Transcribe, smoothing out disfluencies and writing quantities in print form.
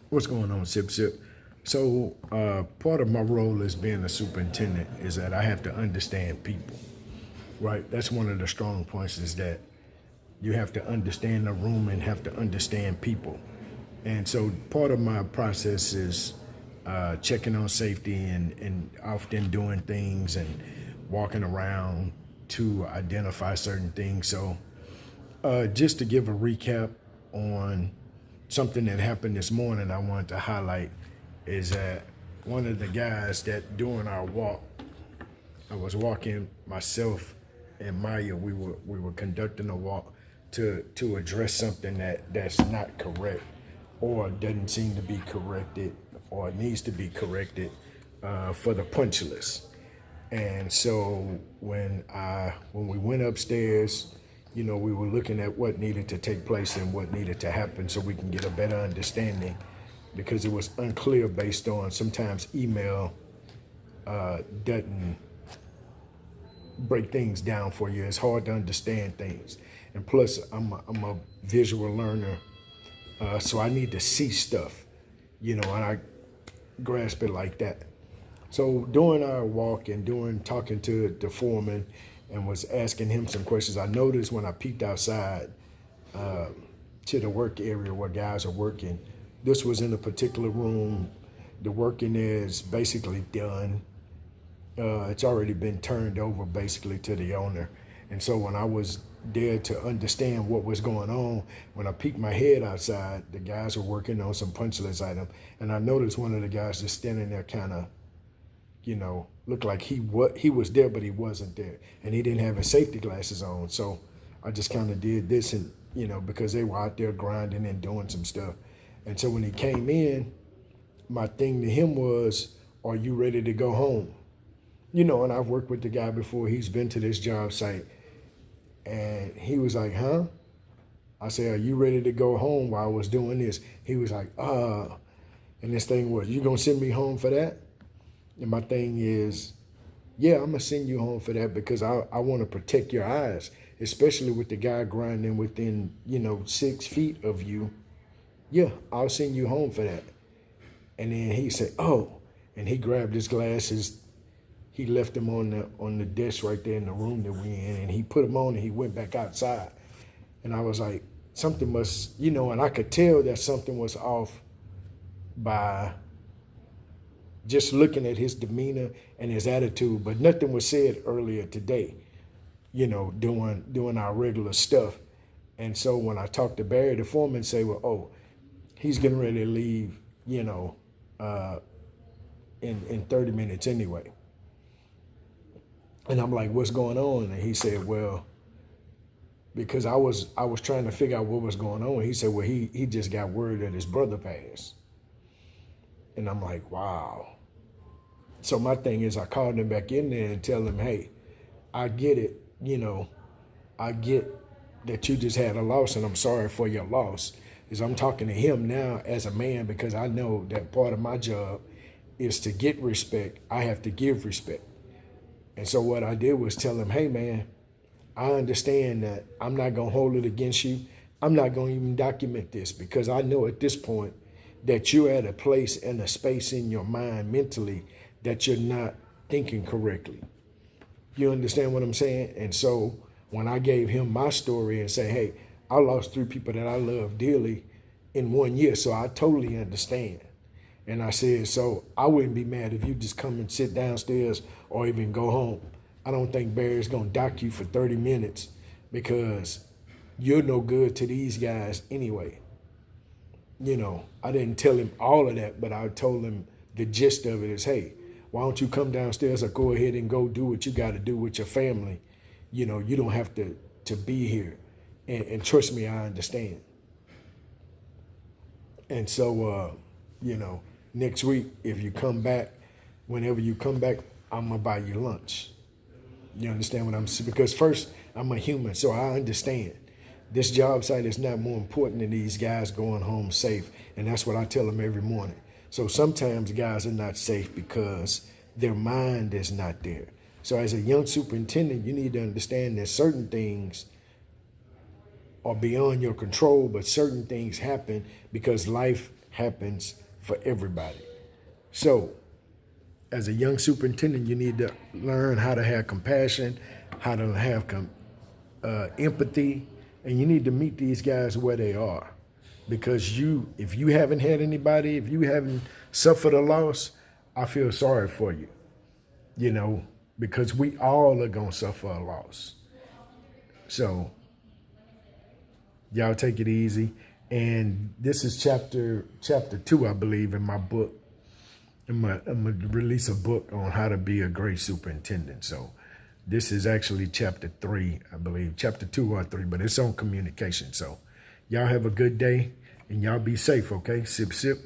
What's going on, Sip Sip? So, part of my role as being a superintendent is that I have to understand people, right? That's one of the strong points is that you have to understand the room and have to understand people. And so, part of my process is checking on safety and often doing things and walking around to identify certain things. So, just to give a recap on something that happened this morning, I wanted to highlight is that one of the guys that during our walk, I was walking myself and Maya. We were conducting a walk to address something that's not correct or doesn't seem to be corrected or needs to be corrected for the punch list. And so when we went upstairs, we were looking at what needed to take place and what needed to happen so we can get a better understanding because it was unclear based on sometimes email doesn't break things down for you. It's hard to understand things. And plus, I'm a visual learner, so I need to see stuff, and I grasp it like that. So during our walk and during talking to the foreman and was asking him some questions, I noticed when I peeked outside to the work area where guys are working, this was in a particular room. The working is basically done. It's already been turned over basically to the owner. And so when I was there to understand what was going on, when I peeked my head outside, the guys were working on some punch list item. And I noticed one of the guys just standing there kind of, looked like he was there, but he wasn't there. And he didn't have his safety glasses on. So I just kind of did this and, because they were out there grinding and doing some stuff. And so when he came in, my thing to him was, are you ready to go home? And I've worked with the guy before. He's been to this job site. And he was like, huh? I said, are you ready to go home while I was doing this? He was like, And this thing was, you gonna send me home for that? And my thing is, yeah, I'm gonna send you home for that because I want to protect your eyes, especially with the guy grinding within, 6 feet of you. Yeah, I'll send you home for that. And then he said, oh, and he grabbed his glasses. He left them on the desk right there in the room that we in, and he put them on and he went back outside. And I was like, something must, and I could tell that something was off by just looking at his demeanor and his attitude, but nothing was said earlier today, doing our regular stuff. And so when I talked to Barry, the foreman, say, well, oh, he's getting ready to leave, in 30 minutes anyway. And I'm like, what's going on? And he said, well, because I was trying to figure out what was going on. He said, well, he just got word that his brother passed. And I'm like, wow. So my thing is I called him back in there and tell him, hey, I get it. I get that you just had a loss and I'm sorry for your loss. Is I'm talking to him now as a man because I know that part of my job is to get respect. I have to give respect. And so what I did was tell him, hey, man, I understand that I'm not going to hold it against you. I'm not going to even document this because I know at this point that you're at a place and a space in your mind mentally that you're not thinking correctly. You understand what I'm saying? And so when I gave him my story and say, hey, I lost 3 people that I love dearly in 1 year, so I totally understand. And I said, so I wouldn't be mad if you just come and sit downstairs or even go home. I don't think Barry's going to dock you for 30 minutes because you're no good to these guys anyway. I didn't tell him all of that, but I told him the gist of it is, hey, why don't you come downstairs or go ahead and go do what you got to do with your family? You don't have to be here. And trust me, I understand. And so, next week, if you come back, whenever you come back, I'm going to buy you lunch. You understand what I'm saying? Because first, I'm a human, so I understand. This job site is not more important than these guys going home safe. And that's what I tell them every morning. So sometimes guys are not safe because their mind is not there. So as a young superintendent, you need to understand that certain things are beyond your control, but certain things happen because life happens for everybody. So as a young superintendent, you need to learn how to have compassion, how to have empathy, and you need to meet these guys where they are. Because if you haven't had anybody, if you haven't suffered a loss, I feel sorry for you, because we all are going to suffer a loss. So y'all take it easy. And this is chapter 2, I believe, in my book. I'm going to release a book on how to be a great superintendent. So this is actually chapter 3, I believe, chapter 2 or 3, but it's on communication. So y'all have a good day and y'all be safe, okay? Sip, sip.